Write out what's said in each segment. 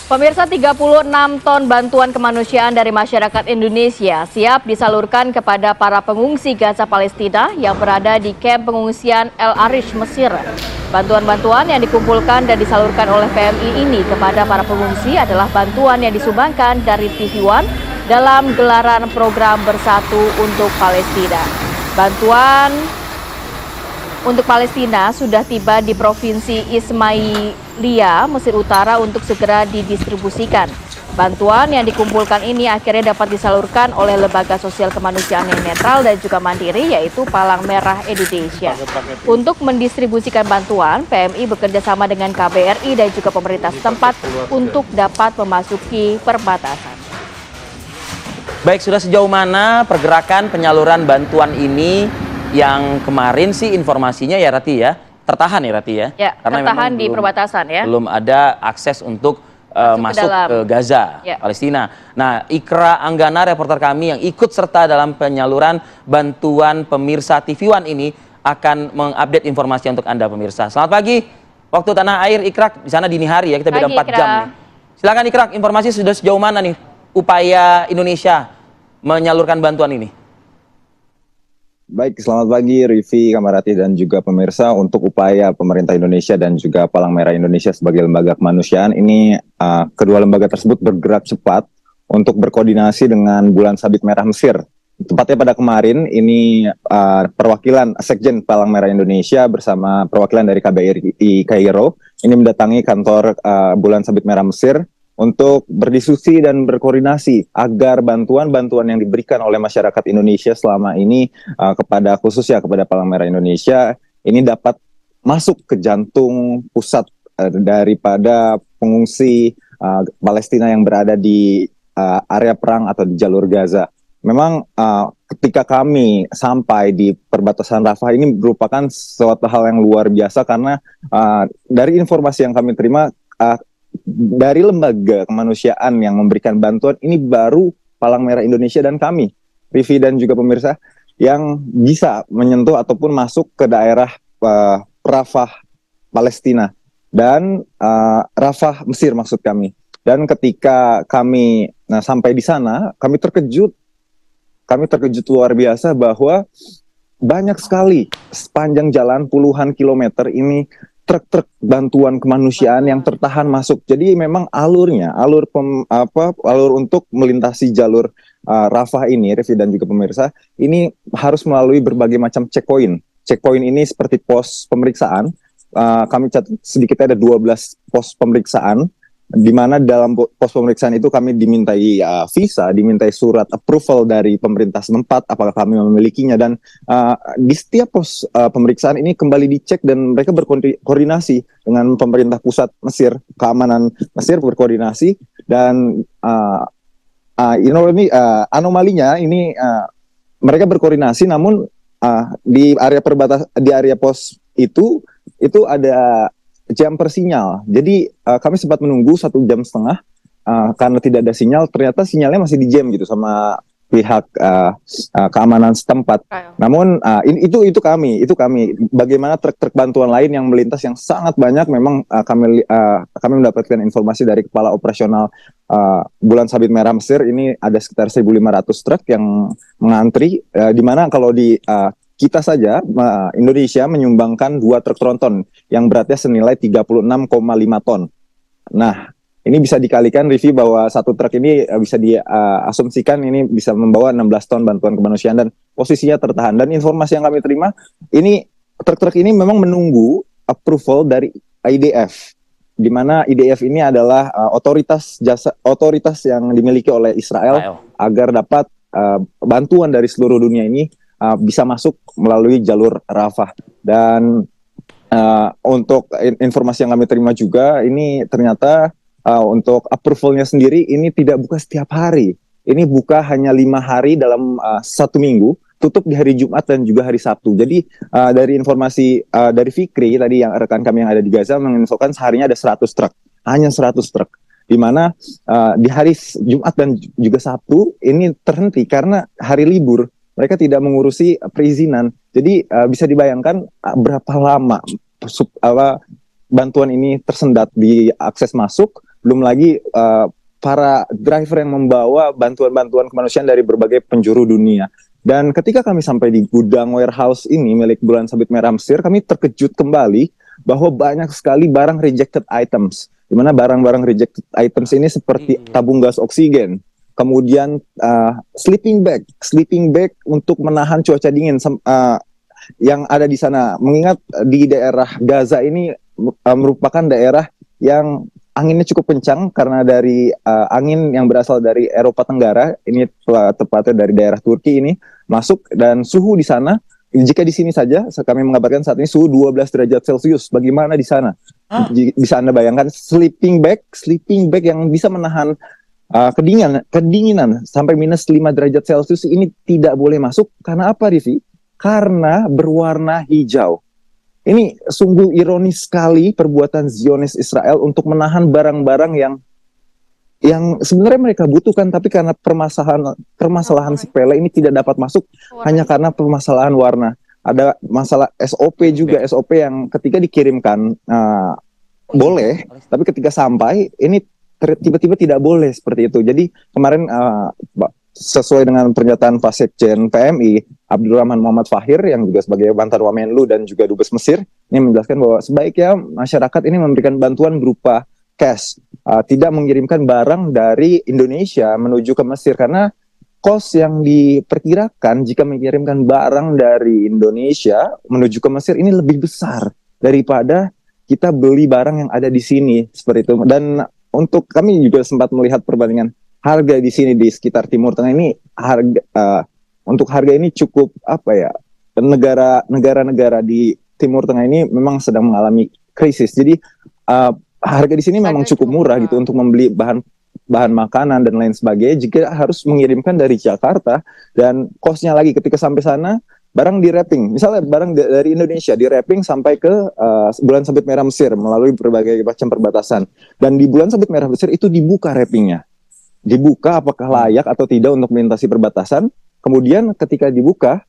Pemirsa, 36 ton bantuan kemanusiaan dari masyarakat Indonesia siap disalurkan kepada para pengungsi Gaza Palestina yang berada di kamp pengungsian El Arish, Mesir. Bantuan-bantuan yang dikumpulkan dan disalurkan oleh PMI ini kepada para pengungsi adalah bantuan yang disumbangkan dari TV One dalam gelaran program Bersatu untuk Palestina. Bantuan untuk Palestina sudah tiba di Provinsi Ismailia, Mesir Utara untuk segera didistribusikan. Bantuan yang dikumpulkan ini akhirnya dapat disalurkan oleh lembaga sosial kemanusiaan yang netral dan juga mandiri, yaitu Palang Merah Indonesia. Untuk mendistribusikan bantuan, PMI bekerja sama dengan KBRI dan juga pemerintah setempat untuk dapat memasuki perbatasan. Baik, sudah sejauh mana pergerakan penyaluran bantuan ini? Yang kemarin sih informasinya ya Rati ya, tertahan ya Rati ya. Ya, karena tertahan di perbatasan ya. Belum ada akses untuk masuk ke Gaza, ya, Palestina. Nah, Ikra Anggana, reporter kami yang ikut serta dalam penyaluran bantuan pemirsa TV One ini akan mengupdate informasi untuk Anda pemirsa. Selamat pagi, waktu tanah air Ikra, di sana dini hari ya, kita beda 4 jam nih. Silakan Ikra, informasi sudah sejauh mana nih upaya Indonesia menyalurkan bantuan ini? Baik, selamat pagi Rivi, Kamarati, dan juga pemirsa. Untuk upaya pemerintah Indonesia dan juga Palang Merah Indonesia sebagai lembaga kemanusiaan ini, kedua lembaga tersebut bergerak cepat untuk berkoordinasi dengan Bulan Sabit Merah Mesir. Tepatnya pada kemarin, ini perwakilan Sekjen Palang Merah Indonesia bersama perwakilan dari KBRI Kairo ini mendatangi kantor Bulan Sabit Merah Mesir untuk berdiskusi dan berkoordinasi agar bantuan-bantuan yang diberikan oleh masyarakat Indonesia selama ini khususnya kepada Palang Merah Indonesia ini dapat masuk ke jantung pusat daripada pengungsi Palestina yang berada di area perang atau di jalur Gaza. Memang ketika kami sampai di perbatasan Rafah ini merupakan suatu hal yang luar biasa karena dari informasi yang kami terima, dari lembaga kemanusiaan yang memberikan bantuan ini baru Palang Merah Indonesia dan kami, Rivi dan juga pemirsa, yang bisa menyentuh ataupun masuk ke daerah Rafah Palestina dan Rafah Mesir maksud kami. Dan ketika kami sampai di sana, kami terkejut luar biasa bahwa banyak sekali sepanjang jalan puluhan kilometer ini truk-truk bantuan kemanusiaan yang tertahan masuk. Jadi memang alur untuk melintasi jalur Rafah ini, Revi dan juga pemirsa, ini harus melalui berbagai macam checkpoint. Checkpoint ini seperti pos pemeriksaan. Kami catat sedikitnya ada 12 pos pemeriksaan, di mana dalam pos pemeriksaan itu kami dimintai visa, dimintai surat approval dari pemerintah setempat, apakah kami memilikinya, dan di setiap pos pemeriksaan ini kembali dicek dan mereka berkoordinasi dengan pemerintah pusat Mesir, keamanan Mesir berkoordinasi, dan anomalinya ini mereka berkoordinasi, namun di area pos itu ada jumper sinyal. Jadi kami sempat menunggu 1,5 jam karena tidak ada sinyal. Ternyata sinyalnya masih di jam gitu sama pihak keamanan setempat. Namun itu kami. Bagaimana truk-truk bantuan lain yang melintas yang sangat banyak, memang kami mendapatkan informasi dari kepala operasional Bulan Sabit Merah Mesir, ini ada sekitar 1.500 truk yang mengantri, di mana kalau di kita saja, Indonesia menyumbangkan 2 truk tronton yang beratnya senilai 36,5 ton. Nah, ini bisa dikalikan, Rivi, bahwa satu truk ini bisa diasumsikan ini bisa membawa 16 ton bantuan kemanusiaan dan posisinya tertahan. Dan informasi yang kami terima, ini truk-truk ini memang menunggu approval dari IDF, di mana IDF ini adalah otoritas yang dimiliki oleh Israel agar dapat bantuan dari seluruh dunia ini bisa masuk melalui jalur Rafah. Dan untuk informasi yang kami terima juga, ini ternyata untuk approvalnya sendiri ini tidak buka setiap hari. Ini buka hanya 5 hari dalam 1 minggu, tutup di hari Jumat dan juga hari Sabtu. Jadi dari informasi dari Fikri tadi, yang rekan kami yang ada di Gaza menginfokan seharinya ada 100 truk, hanya 100 truk. Di mana di hari Jumat dan juga Sabtu ini terhenti karena hari libur. Mereka tidak mengurusi perizinan. Jadi bisa dibayangkan berapa lama bantuan ini tersendat di akses masuk belum lagi para driver yang membawa bantuan-bantuan kemanusiaan dari berbagai penjuru dunia. Dan ketika kami sampai di gudang warehouse ini milik Bulan Sabit Merah Mesir, kami terkejut kembali bahwa banyak sekali barang rejected items, di mana barang-barang rejected items ini seperti tabung gas oksigen, kemudian sleeping bag untuk menahan cuaca dingin yang ada di sana. Mengingat di daerah Gaza ini merupakan daerah yang anginnya cukup kencang karena dari angin yang berasal dari Eropa Tenggara, ini tepatnya dari daerah Turki ini masuk, dan suhu di sana, jika di sini saja kami mengabarkan saat ini suhu 12 derajat Celcius. Bagaimana di sana? Bisa Anda bayangkan sleeping bag yang bisa menahan kedinginan sampai minus 5 derajat Celcius ini tidak boleh masuk. Karena apa, Rivi? Karena berwarna hijau. Ini sungguh ironis sekali perbuatan Zionis Israel untuk menahan barang-barang yang sebenarnya mereka butuhkan, tapi karena permasalahan sepele ini tidak dapat masuk hanya karena permasalahan warna. Ada masalah SOP juga, SOP yang ketika dikirimkan boleh, tapi ketika sampai ini tiba-tiba tidak boleh seperti itu. Jadi kemarin sesuai dengan pernyataan Pak Sekjen PMI Abdurrahman Muhammad Fahir yang juga sebagai mantan Wamenlu dan juga Dubes Mesir, ini menjelaskan bahwa sebaiknya masyarakat ini memberikan bantuan berupa cash, tidak mengirimkan barang dari Indonesia menuju ke Mesir, karena kos yang diperkirakan jika mengirimkan barang dari Indonesia menuju ke Mesir ini lebih besar daripada kita beli barang yang ada di sini, seperti itu. Dan untuk kami juga sempat melihat perbandingan harga di sini di sekitar Timur Tengah ini, untuk harga ini cukup negara-negara di Timur Tengah ini memang sedang mengalami krisis. Jadi harga di sini memang cukup murah gitu untuk membeli bahan makanan dan lain sebagainya. Jika harus mengirimkan dari Jakarta, dan kosnya lagi ketika sampai sana barang di wrapping, misalnya barang dari Indonesia di wrapping sampai ke Bulan Sabit Merah Mesir melalui berbagai macam perbatasan, dan di Bulan Sabit Merah Mesir itu dibuka wrappingnya. Dibuka apakah layak atau tidak untuk melintasi perbatasan. Kemudian ketika dibuka,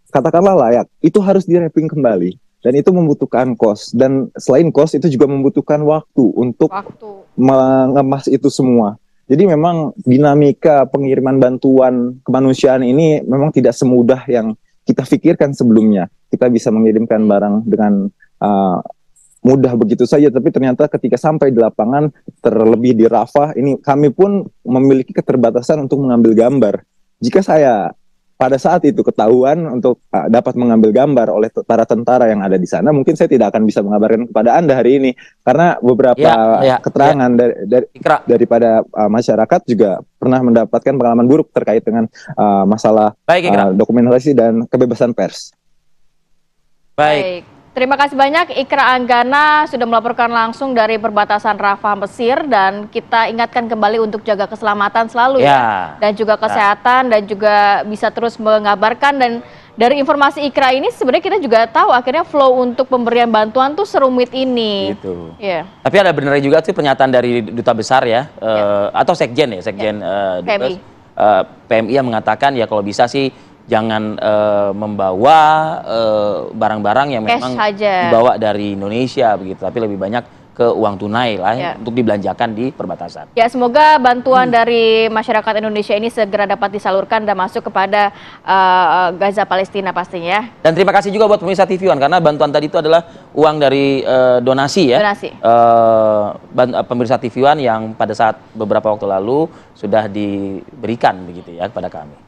katakanlah layak, itu harus di-wrapping kembali. Dan itu membutuhkan kos. Dan selain kos, itu juga membutuhkan waktu untuk mengemas itu semua. Jadi memang dinamika pengiriman bantuan kemanusiaan ini memang tidak semudah yang kita pikirkan sebelumnya. Kita bisa mengirimkan barang dengan mudah begitu saja, tapi ternyata ketika sampai di lapangan, terlebih di Rafah, ini kami pun memiliki keterbatasan untuk mengambil gambar. Jika saya pada saat itu ketahuan untuk dapat mengambil gambar oleh para tentara yang ada di sana, mungkin saya tidak akan bisa mengabarkan kepada Anda hari ini, karena beberapa keterangan daripada masyarakat juga pernah mendapatkan pengalaman buruk terkait dengan masalah dokumentasi dan kebebasan pers. Baik. Terima kasih banyak Ikra Anggana sudah melaporkan langsung dari perbatasan Rafah Mesir, dan kita ingatkan kembali untuk jaga keselamatan selalu ya, dan juga kesehatan, dan juga bisa terus mengabarkan. Dan dari informasi Ikra ini sebenarnya kita juga tahu akhirnya flow untuk pemberian bantuan tuh serumit ini. Gitu. Yeah. Tapi ada benarnya juga sih pernyataan dari Duta Besar atau Sekjen PMI. PMI yang mengatakan ya kalau bisa sih jangan membawa barang-barang yang memang dibawa dari Indonesia begitu, tapi lebih banyak ke uang tunai lah untuk dibelanjakan di perbatasan. Ya, semoga bantuan dari masyarakat Indonesia ini segera dapat disalurkan dan masuk kepada Gaza Palestina pastinya. Dan terima kasih juga buat pemirsa TV One, karena bantuan tadi itu adalah uang dari donasi ya. Donasi. Pemirsa TV One yang pada saat beberapa waktu lalu sudah diberikan begitu ya kepada kami.